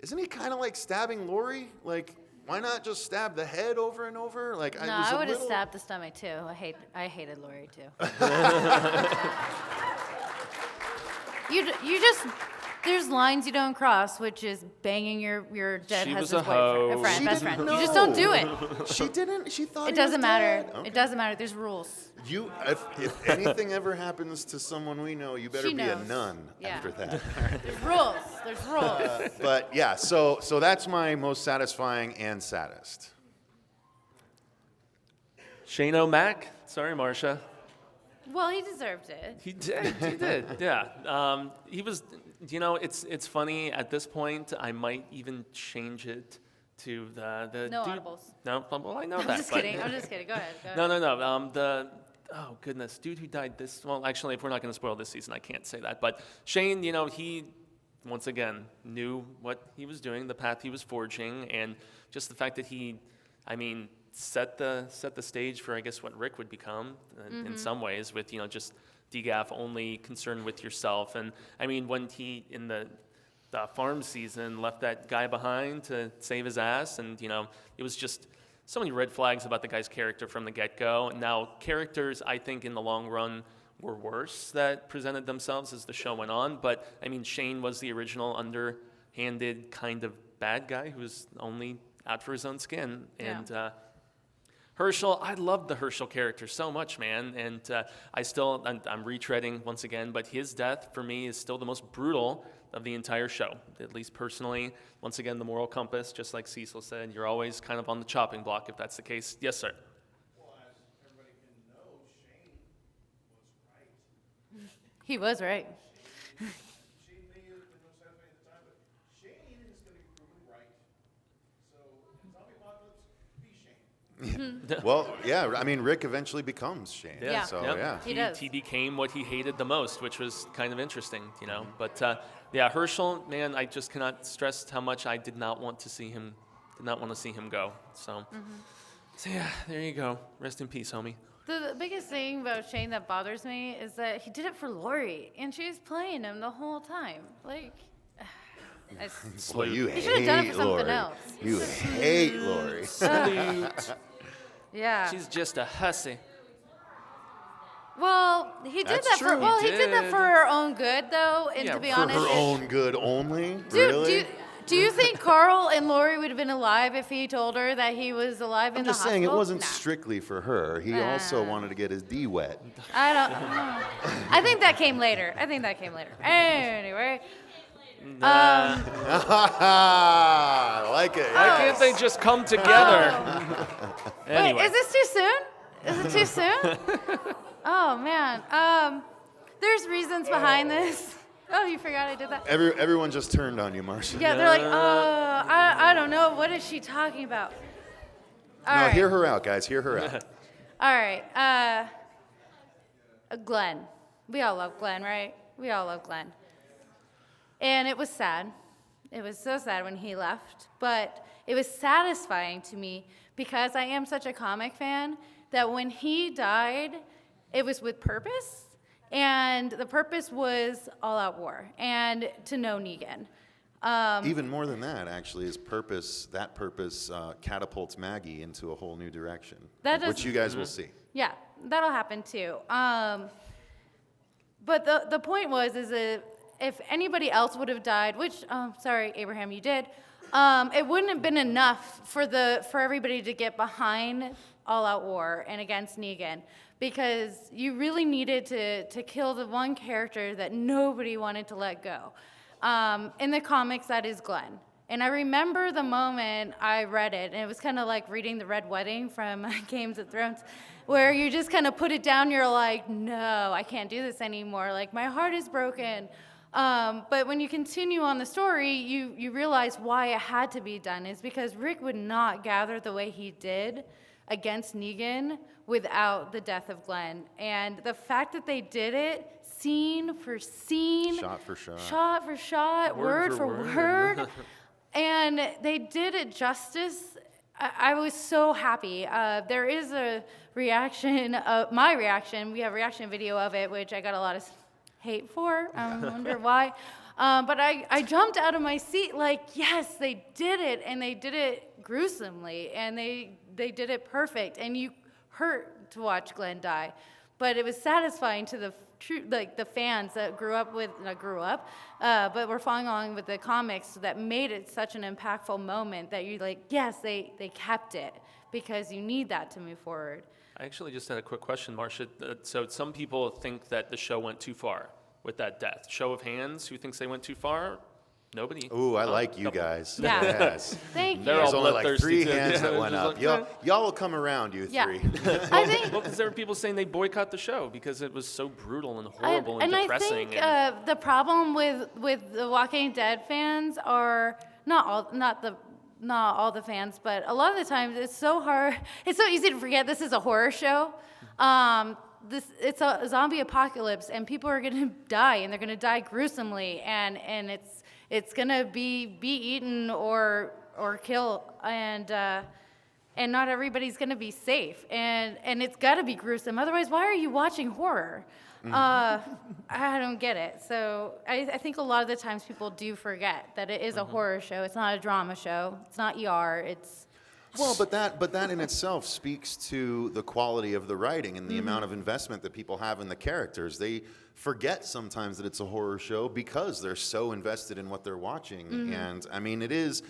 isn't he kind of like stabbing Lori? Like, why not just stab the head over and over? Like, No, I would have stabbed the stomach too. I hated Lori too. You just, there's lines you don't cross, which is banging your dead She was husband's a hoe. boyfriend, She best didn't friend. You just don't do it. know. She didn't. She thought It he was doesn't matter. dead. Okay. It doesn't matter. There's rules. If anything ever happens to someone we know, you better She be a knows. nun Yeah. after that. There's rules. There's rules. But yeah, so that's my most satisfying and saddest. Shane O'Mac. Sorry, Marcia. Well, he deserved it. He did, yeah. He was, you know, it's funny, at this point, I might even change it to the No dude. audibles. No, well, I know I'm that. just but- kidding. I'm just kidding. Go ahead. Go No, ahead. no. Oh, goodness, dude who died this, well, actually, if we're not going to spoil this season, I can't say that. But Shane, you know, he, once again, knew what he was doing, the path he was forging, and just the fact that he, I mean, set the stage for, I guess, what Rick would become in some ways, with, you know, just degaff, only concerned with yourself. And I mean, when he in the farm season left that guy behind to save his ass, and you know, it was just so many red flags about the guy's character from the get-go. Now, characters, I think, in the long run were worse that presented themselves as the show went on. But I mean, Shane was the original underhanded kind of bad guy who was only out for his own skin. Yeah. And Herschel, I loved the Herschel character so much, man. And I'm retreading once again, but his death for me is still the most brutal of the entire show, at least personally. Once again, the moral compass, just like Cecil said, you're always kind of on the chopping block if that's the case. Yes, sir. Well, as everybody can know, Shane was right. He was right. Shane may have been no satisfied at the time, but Shane is going to be proven right. So, zombie apocalypse, be Shane. Well, yeah, I mean, Rick eventually becomes Shane. Yeah. So, Yep. yeah. He does. He became what he hated the most, which was kind of interesting, you know. But yeah, Herschel, man, I just cannot stress how much I did not want to see him go. So, so yeah, there you go. Rest in peace, homie. The biggest thing about Shane that bothers me is that he did it for Lori, and she was playing him the whole time. Like, Well, you He should've done it hate for something Lori. else. You hate Lori. yeah. She's just a hussy. Well, he did That's that true. for. Well, He he did that did. for her own good, though. And Yeah, to be for honest, For her own good only? dude, Really? do you think Carl and Lori would have been alive if he told her that he was alive in I'm the just hospital? saying it wasn't Nah. strictly for her. He also wanted to get his D wet. I don't. I think that came later. Anyway, Nah. I like it. Why can't they just come together? Anyway. Wait, is this too soon? Is it too soon? Oh, man. There's reasons behind this. Oh, you forgot I did that? Everyone just turned on you, Marcia. Yeah, they're like, oh, I don't know. What is she talking about? All No, right. hear her out, guys. Hear her out. All right. Glenn. We all love Glenn, right? We all love Glenn. And it was sad. It was so sad when he left. But it was satisfying to me because I am such a comic fan that when he died, it was with purpose. And the purpose was all-out war and to know Negan. Even more than that, actually, is purpose. That purpose catapults Maggie into a whole new direction, which you guys will see. Yeah, that'll happen too. But the point was, is that if anybody else would have died, which, sorry, Abraham, you did, it wouldn't have been enough for everybody to get behind all-out war and against Negan, because you really needed to kill the one character that nobody wanted to let go. In the comics, that is Glenn. And I remember the moment I read it, and it was kind of like reading The Red Wedding from Games of Thrones, where you just kind of put it down, you're like, no, I can't do this anymore. Like, my heart is broken. But when you continue on the story, you realize why it had to be done is because Rick would not gather the way he did against Negan without the death of Glenn. And the fact that they did it scene for scene, Shot for shot. shot for shot, word for word, and they did it justice. I was so happy. There is a reaction, my reaction, we have a reaction video of it, which I got a lot of hate for. I wonder why. But I jumped out of my seat like, yes, they did it, and they did it gruesomely, and they did it perfect, and you hurt to watch Glenn die. But it was satisfying to the fans that but were following along with the comics that made it such an impactful moment that you're like, yes, they kept it, because you need that to move forward. I actually just had a quick question, Marcia. So some people think that the show went too far with that death. Show of hands, who thinks they went too far? Nobody? Ooh, I Oh, like you couple. guys. Yeah. Yes. Thank you. They're There's all only like bloodthirsty 3 too. hands that Yeah, went just up. like, Y'all will come around, you Yeah. 3. I think Well, because there were people saying they boycott the show because it was so brutal and horrible and I depressing. think the problem with the Walking Dead fans are not all the fans, but a lot of the times it's so hard. It's so easy to forget this is a horror show. It's a zombie apocalypse, and people are going to die, and they're going to die gruesomely, and it's going to be eaten or killed, and not everybody's going to be safe, and it's got to be gruesome. Otherwise, why are you watching horror? I don't get it. So I think a lot of the times people do forget that it is a horror show. It's not a drama show. It's not ER. It's Well, but that in itself speaks to the quality of the writing and the amount of investment that people have in the characters. They forget sometimes that it's a horror show because they're so invested in what they're watching. And I mean, it is,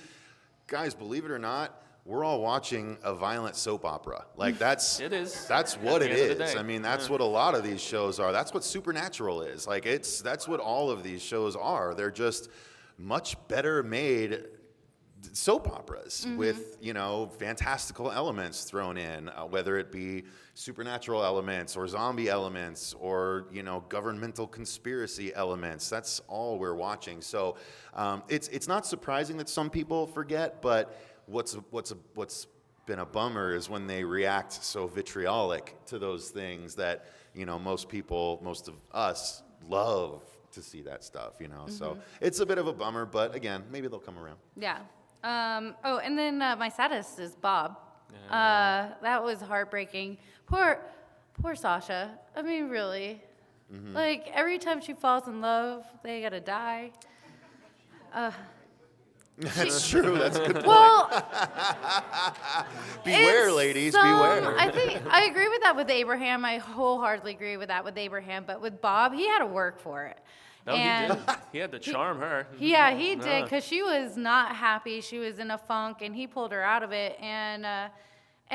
guys, believe it or not, we're all watching a violent soap opera. Like that's It is. That's what At it the end of the is. day. I mean, that's what a lot of these shows are. That's what Supernatural is. Like that's what all of these shows are. They're just much better made soap operas with, fantastical elements thrown in, whether it be supernatural elements or zombie elements or, governmental conspiracy elements. That's all we're watching. So it's not surprising that some people forget, but what's been a bummer is when they react so vitriolic to those things that, most of us love to see that stuff, So it's a bit of a bummer, but again, maybe they'll come around. yeah. And then my saddest is Bob. That was heartbreaking. Poor Sasha. I mean, really. Like, every time she falls in love, they gotta die. That's true. That's a good point. Well, Beware, it's ladies, some- beware. I think I agree with that with Abraham. I wholeheartedly agree with that with Abraham. But with Bob, he had to work for it. No, And- he did. He had to charm her. Yeah, he did, Yeah. because she was not happy. She was in a funk, and he pulled her out of it. And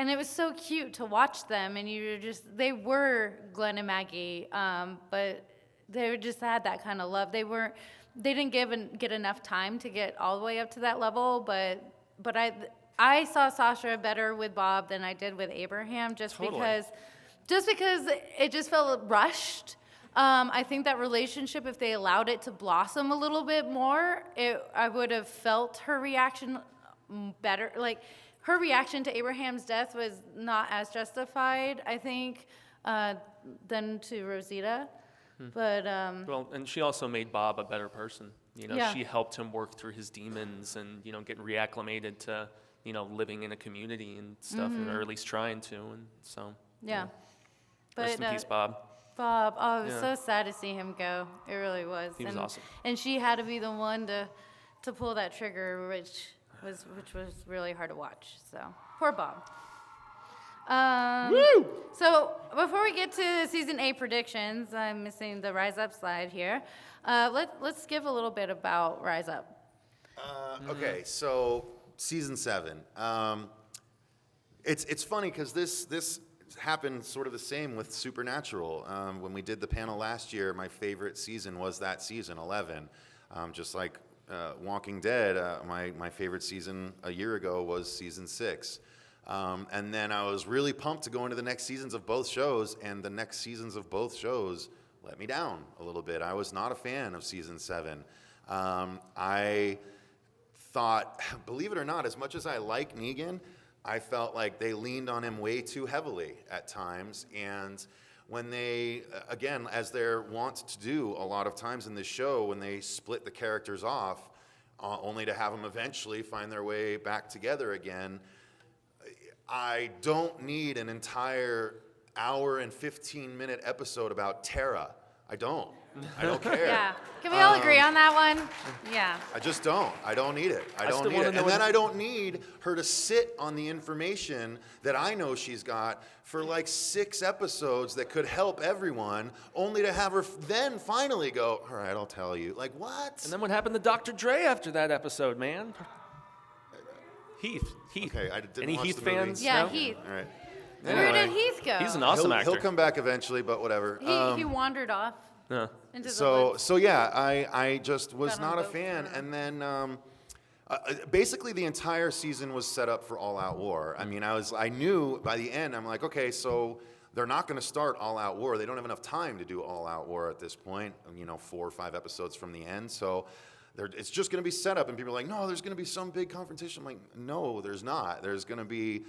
it was so cute to watch them. And they were Glenn and Maggie, but they just had that kind of love. They didn't get enough time to get all the way up to that level, but I saw Sasha better with Bob than I did with Abraham, just because it just felt rushed. I think that relationship, if they allowed it to blossom a little bit more, I would have felt her reaction better. Like, her reaction to Abraham's death was not as justified, I think, than to Rosita. But Well, and she also made Bob a better person. You know, Yeah. she helped him work through his demons and, you know, get reacclimated to, you know, living in a community and stuff, or at least trying to. And so, yeah. rest in peace, Bob. Bob, oh, it was Yeah. so sad to see him go. It really was. He was awesome. And she had to be the one to pull that trigger, which was really hard to watch. So poor Bob. So before we get to season 8 predictions, I'm missing the Rise Up slide here. Let's give a little bit about Rise Up. Okay, so season 7. It's funny because this happened sort of the same with Supernatural. When we did the panel last year, my favorite season was that season 11. Just like Walking Dead, my favorite season a year ago was season 6. And then I was really pumped to go into the next seasons of both shows, and the next seasons of both shows let me down a little bit. I was not a fan of season 7. I thought, believe it or not, as much as I like Negan, I felt like they leaned on him way too heavily at times. And when they, again, as they're wont to do a lot of times in this show, when they split the characters off, only to have them eventually find their way back together again, I don't need an entire hour and 15-minute episode about Tara. I don't care. Yeah. Can we all agree on that one? Yeah. I just don't. I don't need it. I don't still need wanna it. know And then what- I don't need her to sit on the information that I know she's got for like 6 episodes that could help everyone, only to have her then finally go, all right, I'll tell you. Like, what? And then what happened to Dr. Dre after that episode, man? Heath. Okay, I didn't Any watch Heath the movie. fans? Yeah, No? Heath. All right. Where did Anyway, Heath go? He's an awesome actor. he'll come back eventually, but whatever. He wandered off Yeah. into the So woods. yeah, I just was Got on not a boat. fan. And then basically the entire season was set up for All Out War. I mean, I knew by the end, I'm like, okay, so they're not going to start All Out War. They don't have enough time to do All Out War at this point. 4 or 5 episodes from the end. So it's just going to be set up, and people are like, no, there's going to be some big confrontation. I'm like, no, there's not. There's going to be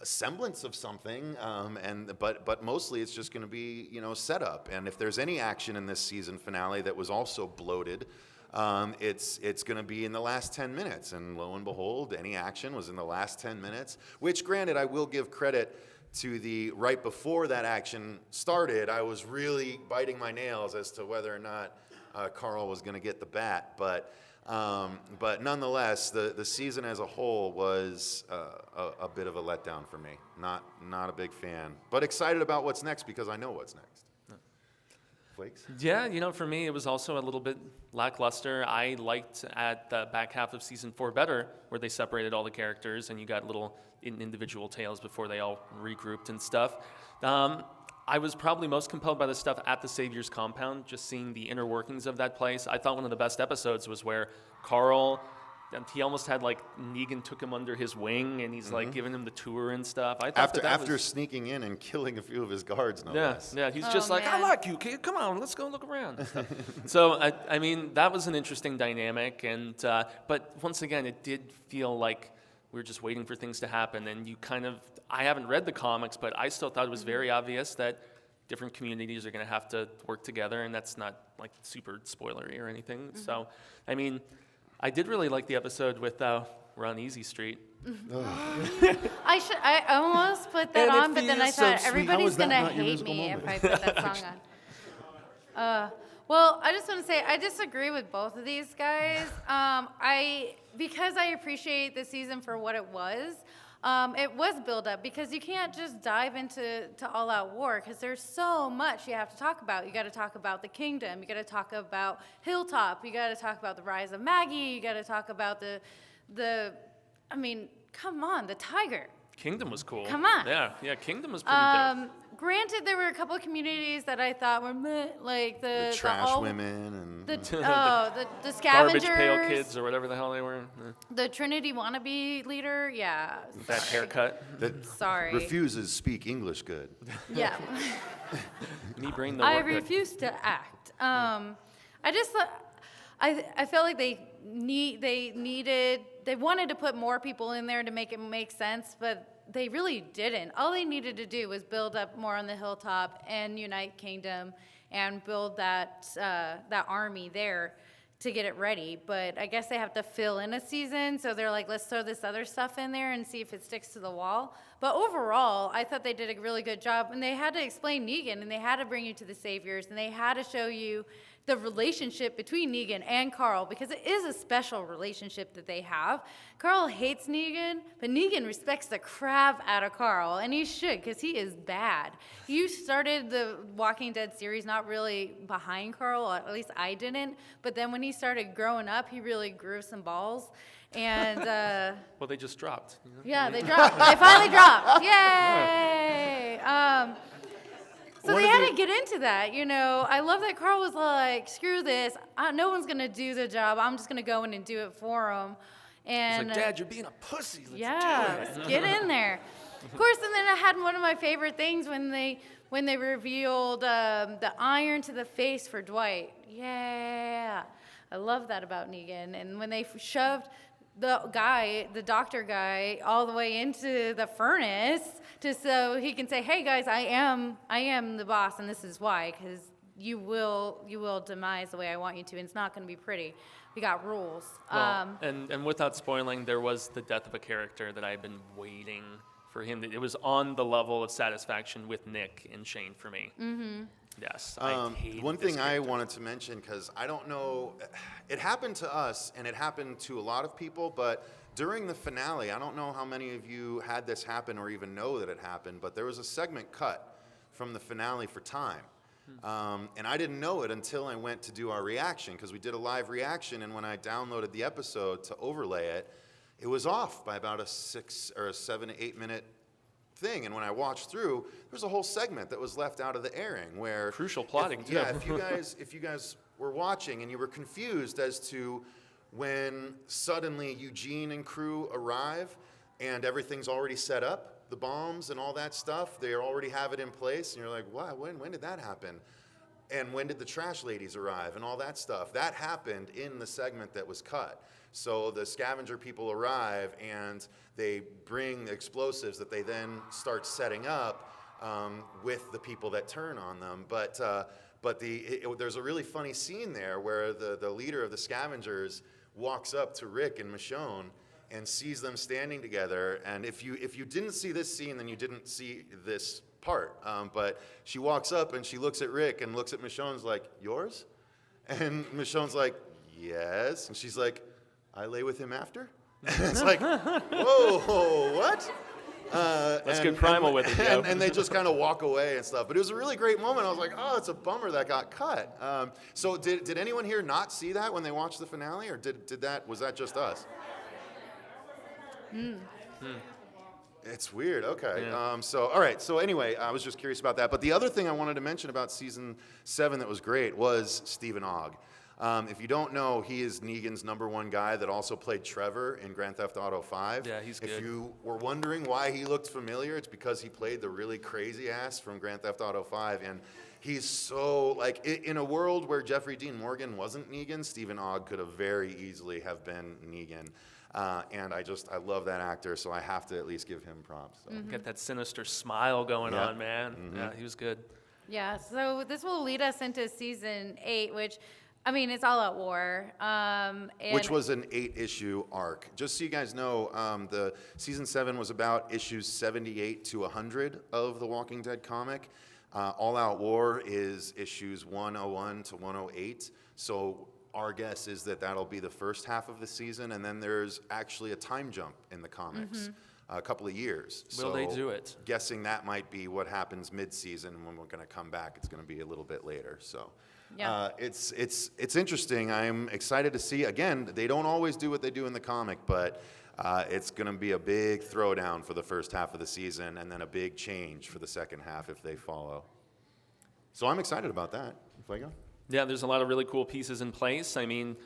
a semblance of something, but mostly it's just going to be set up. And if there's any action in this season finale that was also bloated, it's going to be in the last 10 minutes. And lo and behold, any action was in the last 10 minutes. Which, granted, I will give credit to the right before that action started. I was really biting my nails as to whether or not Carl was going to get the bat, but nonetheless, the season as a whole was a bit of a letdown for me. Not a big fan, but excited about what's next because I know what's next. Flakes? Yeah, for me, it was also a little bit lackluster. I liked at the back half of season 4 better, where they separated all the characters and you got little individual tales before they all regrouped and stuff. I was probably most compelled by the stuff at the Savior's compound, just seeing the inner workings of that place. I thought one of the best episodes was where Carl, he almost had like Negan took him under his wing and he's like giving him the tour and stuff. I thought After sneaking in and killing a few of his guards, no less. Yeah, he's just like, I man. like you, kid. Come on, let's go look around. and stuff. So, I mean, that was an interesting dynamic. And but once again, it did feel like we were just waiting for things to happen. And you I haven't read the comics, but I still thought it was very obvious that different communities are going to have to work together. And that's not like super spoilery or anything. So, I mean, I did really like the episode with We're on Easy Street. I almost put that And it on, but then I feels so thought sweet. everybody's How is that gonna not your hate musical me moment? if I put that song on. Well, I just want to say I disagree with both of these guys. Because I appreciate the season for what it was build up because you can't just dive into all out war because there's so much you have to talk about. You got to talk about the kingdom. You got to talk about Hilltop. You got to talk about the rise of Maggie. You got to talk about come on, the tiger. Kingdom was cool. Come on. Yeah, Kingdom was pretty dope. Granted, there were a couple of communities that I thought were meh, like The trash women and the Garbage scavengers, pail kids or whatever the hell they were. the Trinity wannabe leader. Yeah, That haircut. that sorry. refuses speak English good. Yeah. Me bring the I work. refuse to act. I just thought, I felt like they wanted to put more people in there to make it make sense, but they really didn't. All they needed to do was build up more on the hilltop and unite Kingdom and build that army there to get it ready. But I guess they have to fill in a season, so they're like, let's throw this other stuff in there and see if it sticks to the wall. But overall, I thought they did a really good job, and they had to explain Negan, and they had to bring you to the Saviors, and they had to show you the relationship between Negan and Carl, because it is a special relationship that they have. Carl hates Negan, but Negan respects the crap out of Carl, and he should, because he is bad. You started the Walking Dead series not really behind Carl, or at least I didn't, but then when he started growing up, he really grew some balls. And Well, they just dropped. You know? yeah, they dropped. They finally dropped. Yay! So One they of had the- to get into that, you know. I love that Carl was like, "Screw this! No one's gonna do the job. I'm just gonna go in and do it for him." It's And like, Dad, you're being a pussy. Let's yeah, do it. let's get in there. Of course, and then I had one of my favorite things when they revealed the iron to the face for Dwight. Yeah, I love that about Negan. And when they shoved the doctor guy, all the way into the furnace, just so he can say, "Hey guys, I am the boss, and this is why, because you will demise the way I want you to, and it's not going to be pretty. We got rules." Well, and without spoiling, there was the death of a character that I had been waiting for him. It was on the level of satisfaction with Nick and Shane for me. Mm-hmm. Yes, I hated One this thing I character. wanted to mention, because I don't know, it happened to us and it happened to a lot of people, but during the finale, I don't know how many of you had this happen or even know that it happened, but there was a segment cut from the finale for time. And I didn't know it until I went to do our reaction, because we did a live reaction, and when I downloaded the episode to overlay it, it was off by about a 6 or a 7 to 8 minute thing. And when I watched through, there's a whole segment that was left out of the airing where Crucial plotting, too. Yeah, if you guys were watching and you were confused as to when suddenly Eugene and crew arrive and everything's already set up, the bombs and all that stuff, they already have it in place, and you're like, wow, when did that happen? And when did the trash ladies arrive and all that stuff? That happened in the segment that was cut. So the scavenger people arrive and they bring explosives that they then start setting up with the people that turn on them. But there's a really funny scene there where the leader of the scavengers walks up to Rick and Michonne and sees them standing together. And if you didn't see this scene, then you didn't see this part. But she walks up and she looks at Rick and looks at Michonne's like, "Yours?" And Michonne's like, "Yes." And she's like, "I lay with him after?" And it's like, whoa, what? Let's get primal with it, Joe. And they just kind of walk away and stuff. But it was a really great moment. I was like, oh, it's a bummer that got cut. So did anyone here not see that when they watched the finale, or was that just us? It's weird. Okay. Yeah. All right. So anyway, I was just curious about that. But the other thing I wanted to mention about season 7 that was great was Stephen Ogg. If you don't know, he is Negan's #1 guy that also played Trevor in Grand Theft Auto 5. Yeah, he's good. If you were wondering why he looked familiar, it's because he played the really crazy ass from Grand Theft Auto 5. And he's so, like, in a world where Jeffrey Dean Morgan wasn't Negan, Stephen Ogg could have very easily have been Negan. And I love that actor, so I have to at least give him props. So. Got that sinister smile going Yeah. on, man. Mm-hmm. Yeah, he was good. Yeah, so this will lead us into season 8, which, I mean, it's all out war. And Which was an 8-issue arc. Just so you guys know, the season 7 was about issues 78 to 100 of the Walking Dead comic. All Out War is issues 101 to 108. So our guess is that that'll be the first half of the season, and then there's actually a time jump in the comics. a couple of years. Will they do it? Guessing that might be what happens mid-season. When we're going to come back, it's going to be a little bit later. So Yeah. it's interesting. I'm excited to see. Again, they don't always do what they do in the comic, but it's going to be a big throwdown for the first half of the season, and then a big change for the second half if they follow. So I'm excited about that. Fuego? Yeah, there's a lot of really cool pieces in place. I mean,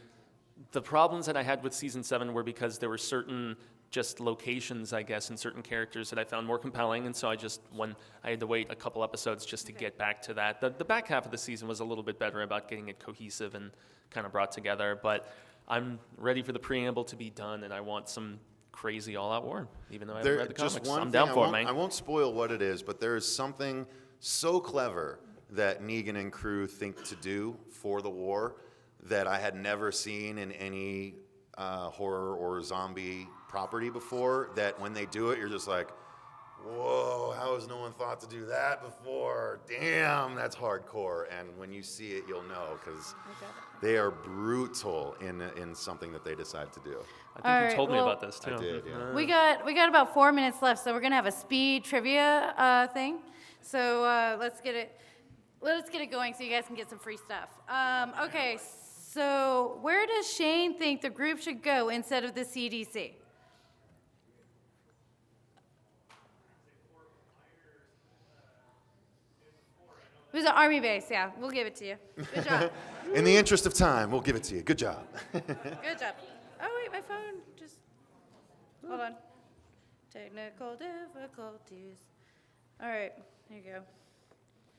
the problems that I had with season 7 were because there were certain just locations, I guess, and certain characters that I found more compelling, and so I had to wait a couple episodes just to get back to that. The back half of the season was a little bit better about getting it cohesive and kind of brought together, but I'm ready for the preamble to be done, and I want some crazy all-out war, even though I haven't read the comics. I'm down for it, man. I won't spoil what it is, but there is something so clever that Negan and crew think to do for the war that I had never seen in any horror or zombie property before, that when they do it, you're just like, whoa, how has no one thought to do that before? Damn, that's hardcore. And when you see it, you'll know, because they are brutal in something that they decide to do. I think you told me about this, too. I did, yeah. We got about 4 minutes left, so we're gonna have a speed trivia thing. So let's get it going, so you guys can get some free stuff. Okay, so where does Shane think the group should go instead of the CDC? It was an army base, yeah. We'll give it to you. Good job. In the interest of time, we'll give it to you. Good job. Good job. Oh, wait, my phone just... Hold on. Technical difficulties. All right, here you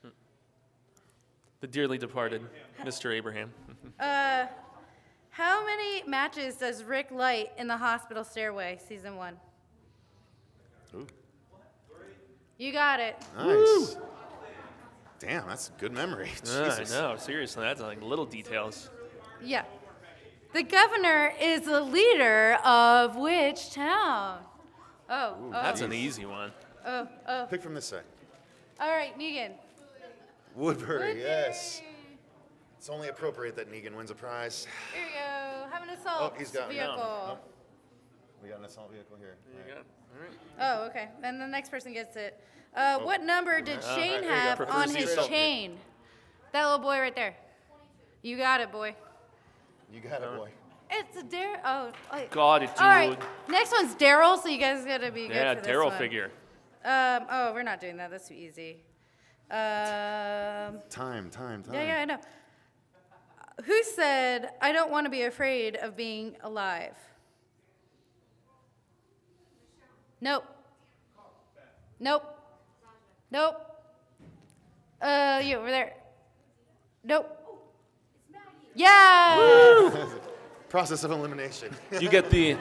go. The dearly departed Mr. Abraham. How many matches does Rick light in the hospital stairway, season 1? Ooh. You got it. Nice. Damn, that's a good memory. I Jesus. know, seriously, that's like little details. Yeah. The governor is the leader of which town? Oh, That's an easy one. oh. Pick from this side. All right, Negan. Woodbury, yes. It's only appropriate that Negan wins a prize. Here you go. Have an assault Oh, he's got me. vehicle. No. We got an assault vehicle here. All right. Oh, okay. Then the next person gets it. What number did Shane here you go. have Prefers on the his assault chain? That little boy right there. You got it, boy. You got it, boy. It's a Daryl. Oh, Got it, dude. all right. Next one's Daryl, so you guys gotta be good Yeah, for this Daryl one. figure. Oh, we're not doing that. That's too easy. Time. Yeah, I know. Who said, "I don't want to be afraid of being alive"? Nope. You over there. Nope. Yeah. Process of elimination. You get the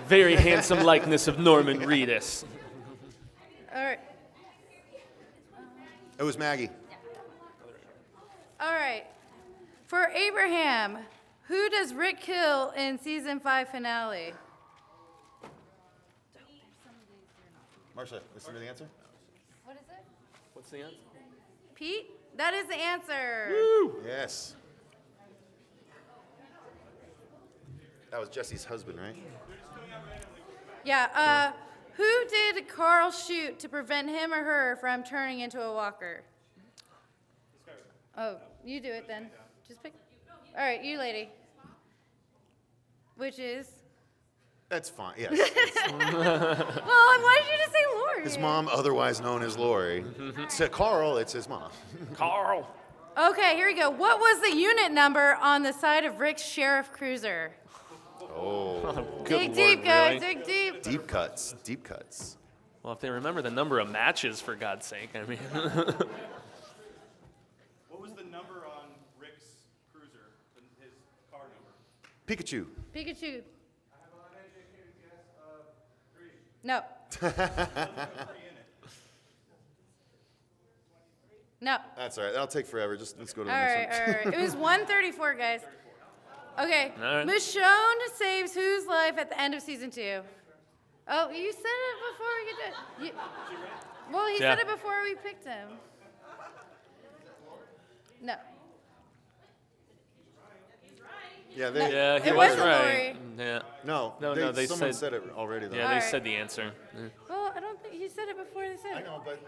very handsome likeness of Norman Reedus. All right. It was Maggie. All right. For Abraham, who does Rick kill in season 5 finale? Marcia, listen to the answer. What is it? What's the answer? Pete? That is the answer. Yes. That was Jesse's husband, right? Yeah. Who did Carl shoot to prevent him or her from turning into a walker? Oh, you do it then. Just pick. All right, you lady. Which is? That's fine. Yes. Well, why did you just say Lori? His mom, otherwise known as Lori. To Carl, it's his mom. Carl. Okay, here we go. What was the unit number on the side of Rick's sheriff cruiser? Oh. Dig Good deep, Lord, guys. really? Dig deep. Deep cuts. Deep cuts. Well, if they remember the number of matches, for God's sake, I mean. What was the number on Rick's cruiser, his car number? Pikachu. Pikachu. I have an uneducated guess of 3. No. No. That's all right. That'll take forever. Just let's go to the All next right, one. all right. It was 134, guys. Okay. All right. Michonne saves whose life at the end of season 2? Oh, you said it before we get to. Well, he Yeah. said it before we picked him. No. Yeah, Yeah, he It was wasn't right. Lori. Yeah. No, No, they someone said- said it already, though. Yeah, they Alright. said the answer. Yeah. Well, I don't think he said it before they said I it. know, but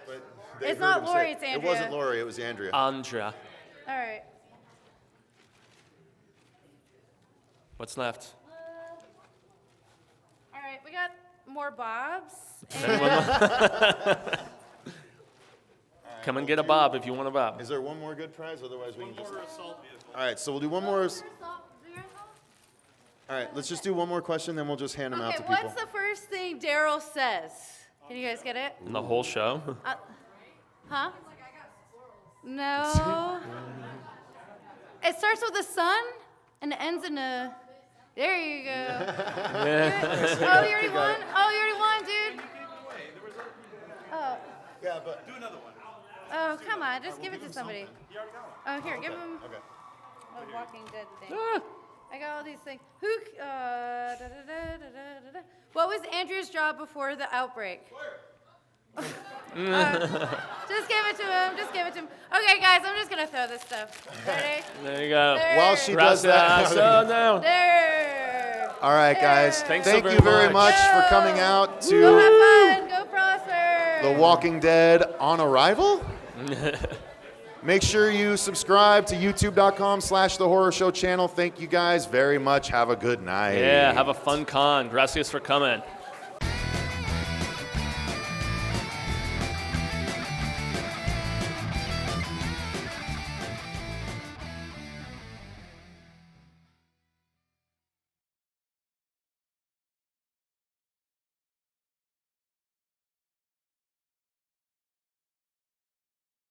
they It's heard not him say Lori, it. it's It wasn't Andrea. Lori, it was Andrea. Andrea. All right. What's left? All right, we got more Bobs. Come and get a bob if you want a bob. Is there one more good prize? Otherwise, we can just. All right, so we'll do one more. All right, let's just do one more question, then we'll just hand them out Okay, to people. what's the first thing Daryl says? Can you guys get it? The whole show. Huh? No. It starts with a sun and it ends in a. There you go. Oh, you already won? Oh, you already won, dude. Oh. Yeah, but. Oh, come on. Just give it to somebody. Oh, here, give him Okay. a Walking Dead thing. I got all these things. What was Andrew's job before the outbreak? Just give it to him. Just give it to him. Okay, guys, I'm just going to throw this stuff. Ready? There you go. There. While she does that. Oh, no. There. All right, guys. Thanks so Thank very you very much. much for coming out Go to have fun. Go Prosper. The Walking Dead on Arrival. Make sure you subscribe to youtube.com/The Horror Show channel. Thank you guys very much. Have a good night. Yeah, have a fun con. Gracias for coming.